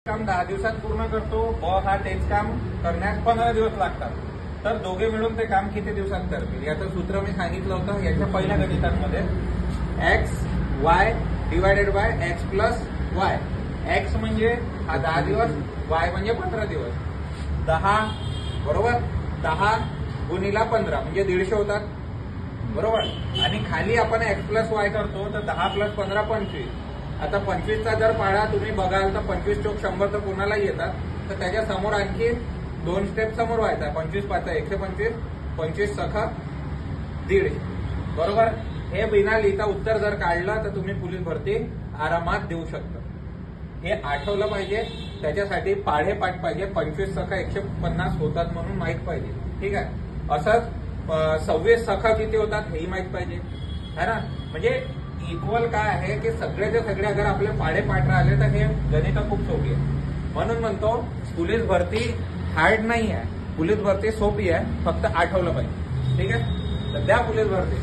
काम 10 दिवसात पूर्ण करतो, ब हा तेच काम करण्यास 15 दिवस लागतात. तर दोघे मिळून ते काम किती दिवसात करतील याचं सूत्र मी सांगितलं होतं याच्या पहिल्या गणितांमध्ये. X Y divided by x plus y. X म्हणजे हा 10 दिवस, वाय म्हणजे 15 दिवस. 10 बरोबर, 10 गुणिला 15 म्हणजे 150 होतात बरोबर. आणि खाली आपण एक्स प्लस वाय करतो तर 10 प्लस 15 25. आता 25चा जर पाढा तुम्ही बघाल तर 25 चोक 100 तर कोणाला येतात. तर त्याच्या समोर आणखी 2 स्टेप समोर व्हायचा. 25 5 125, 25 सखा 150 बरोबर. हे बिना लिहिता उत्तर जर काढलं तर तुम्ही पोलीस भरती आरामात देऊ शकता. हे आठवलं पाहिजे. त्याच्यासाठी पाढे पाठ पाहिजे. 25 सखा 150 होतात म्हणून माहित पाहिजे. ठीक आहे. असंच 26 सखा किती होतात हेही माहित पाहिजे है ना. म्हणजे इक्वल काय आहे की सगळेचे सगळे अगर आपले पाढे पाठ राहिले तर हे गणित खूप सोपी आहे. म्हणून म्हणतो पोलीस भरती हार्ड नाही आहे, पोलीस भरती सोपी आहे, फक्त आठवलं पाहिजे. ठीक आहे. तर द्या पोलीस भरती.